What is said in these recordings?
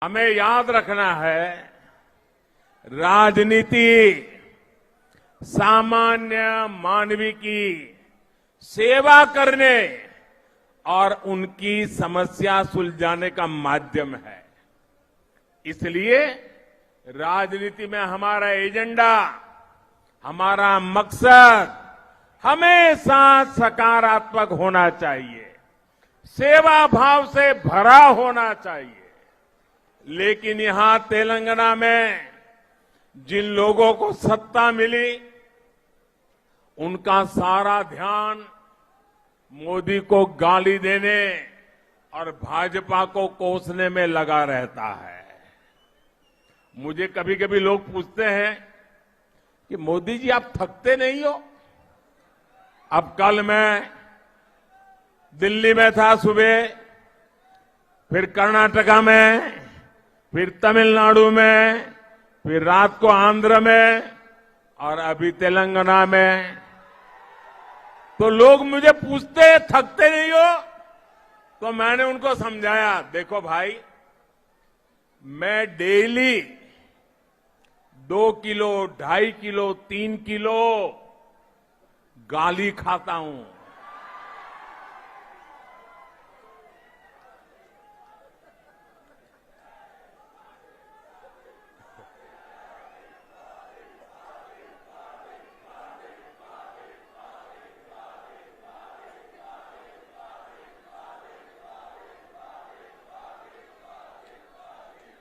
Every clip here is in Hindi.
हमें याद रखना है, राजनीति सामान्य मानवी की सेवा करने और उनकी समस्या सुलझाने का माध्यम है। इसलिए राजनीति में हमारा एजेंडा, हमारा मकसद हमेशा सकारात्मक होना चाहिए, सेवा भाव से भरा होना चाहिए। लेकिन यहां तेलंगाना में जिन लोगों को सत्ता मिली, उनका सारा ध्यान मोदी को गाली देने और भाजपा को कोसने में लगा रहता है। मुझे कभी कभी लोग पूछते हैं कि मोदी जी आप थकते नहीं हो? अब कल मैं दिल्ली में था सुबह, फिर कर्नाटका में, फिर तमिलनाडु में, फिर रात को आंध्र में और अभी तेलंगाना में। तो लोग मुझे पूछते हैं थकते नहीं हो? तो मैंने उनको समझाया, देखो भाई, मैं डेली 2 किलो, 2.5 किलो, 3 किलो गाली खाता हूं।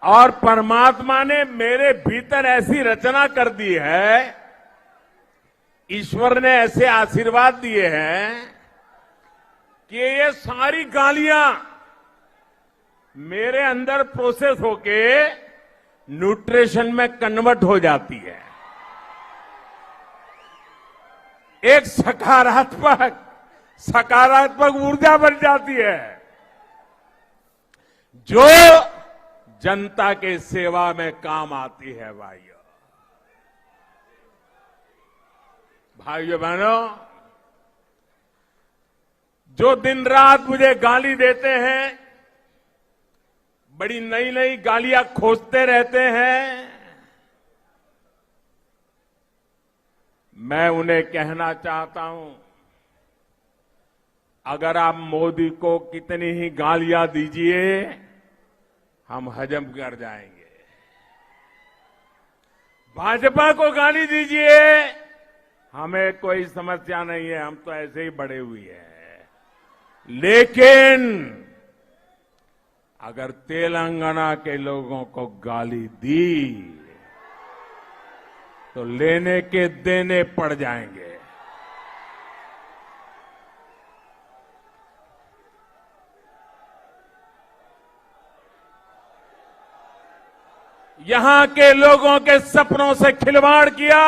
और परमात्मा ने मेरे भीतर ऐसी रचना कर दी है, ईश्वर ने ऐसे आशीर्वाद दिए हैं कि ये सारी गालियां मेरे अंदर प्रोसेस होके न्यूट्रिशन में कन्वर्ट हो जाती है। एक सकारात्मक ऊर्जा बन जाती है, जो जनता के सेवा में काम आती है। भाइयों बहनों, जो दिन रात मुझे गाली देते हैं, बड़ी नई नई गालियां खोजते रहते हैं, मैं उन्हें कहना चाहता हूं, अगर आप मोदी को कितनी ही गालियां दीजिए, हम हजम कर जाएंगे। भाजपा को गाली दीजिए, हमें कोई समस्या नहीं है, हम तो ऐसे ही बड़े हुए हैं। लेकिन अगर तेलंगाना के लोगों को गाली दी तो लेने के देने पड़ जाएंगे। यहां के लोगों के सपनों से खिलवाड़ किया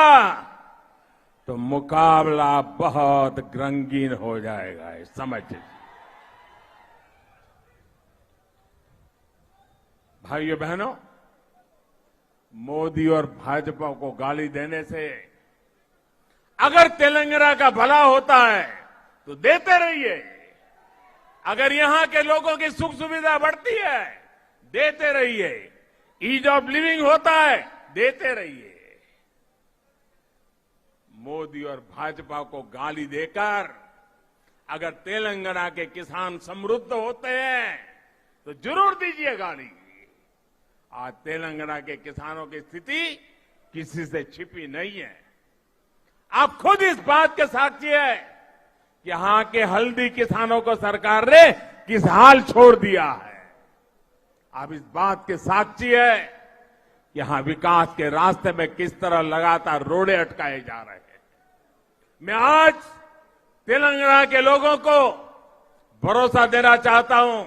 तो मुकाबला बहुत रंगीन हो जाएगा, समझ लीजिए। भाइयों बहनों, मोदी और भाजपा को गाली देने से अगर तेलंगाना का भला होता है तो देते रहिए। अगर यहां के लोगों की सुख सुविधा बढ़ती है, देते रहिए। ईज ऑफ लिविंग होता है, देते रहिए। मोदी और भाजपा को गाली देकर अगर तेलंगाना के किसान समृद्ध होते हैं तो जरूर दीजिए गाली। आज तेलंगाना के किसानों की स्थिति किसी से छिपी नहीं है। आप खुद इस बात के साक्षी है कि यहां के हल्दी किसानों को सरकार ने किस हाल छोड़ दिया है। आप इस बात के साक्षी है कि यहां विकास के रास्ते में किस तरह लगातार रोड़े अटकाए जा रहे हैं। मैं आज तेलंगाना के लोगों को भरोसा देना चाहता हूं,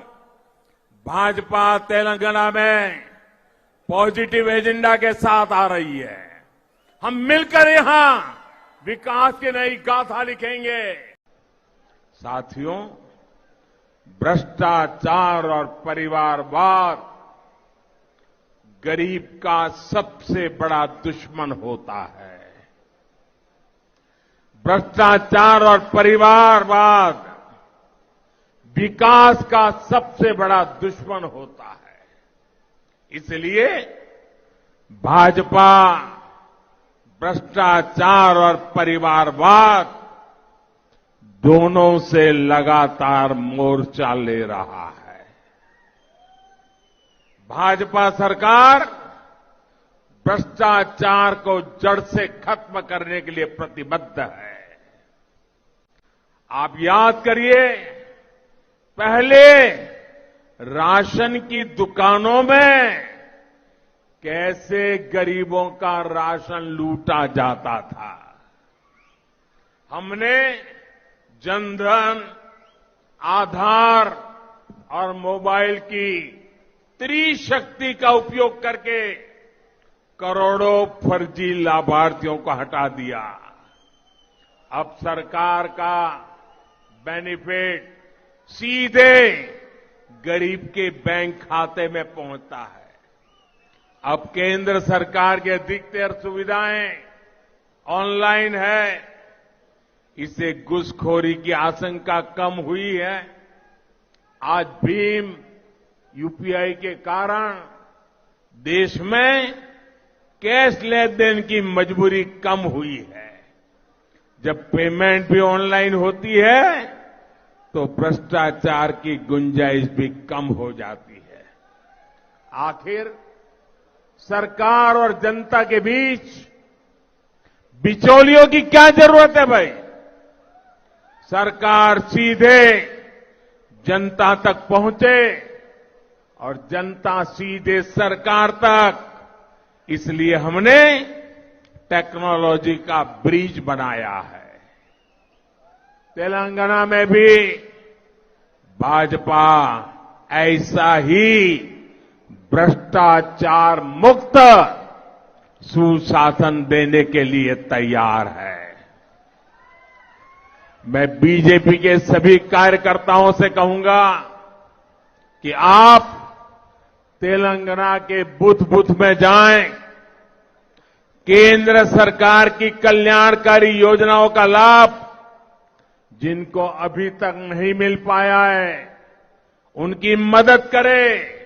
भाजपा तेलंगाना में पॉजिटिव एजेंडा के साथ आ रही है। हम मिलकर यहां विकास की नई गाथा लिखेंगे। साथियों, भ्रष्टाचार और परिवारवाद गरीब का सबसे बड़ा दुश्मन होता है। भ्रष्टाचार और परिवारवाद विकास का सबसे बड़ा दुश्मन होता है। इसलिए भाजपा भ्रष्टाचार और परिवारवाद दोनों से लगातार मोर्चा ले रहा है। भाजपा सरकार भ्रष्टाचार को जड़ से खत्म करने के लिए प्रतिबद्ध है। आप याद करिए, पहले राशन की दुकानों में कैसे गरीबों का राशन लूटा जाता था। हमने जनधन, आधार और मोबाइल की त्रिशक्ति का उपयोग करके करोड़ों फर्जी लाभार्थियों को हटा दिया। अब सरकार का बेनिफिट सीधे गरीब के बैंक खाते में पहुंचता है। अब केंद्र सरकार की अधिकतर सुविधाएं ऑनलाइन है। इससे घुसखोरी की आशंका कम हुई है। आज भीम यूपीआई के कारण देश में कैश लेन देन की मजबूरी कम हुई है। जब पेमेंट भी ऑनलाइन होती है तो भ्रष्टाचार की गुंजाइश भी कम हो जाती है। आखिर सरकार और जनता के बीच बिचौलियों की क्या जरूरत है भाई? सरकार सीधे जनता तक पहुंचे और जनता सीधे सरकार तक। इसलिए हमने टेक्नोलॉजी का ब्रिज बनाया है। तेलंगाना में भी भाजपा ऐसा ही भ्रष्टाचार मुक्त सुशासन देने के लिए तैयार है। मैं बीजेपी के सभी कार्यकर्ताओं से कहूंगा कि आप तेलंगाना के बूथ बूथ में जाएं, केंद्र सरकार की कल्याणकारी योजनाओं का लाभ जिनको अभी तक नहीं मिल पाया है, उनकी मदद करें।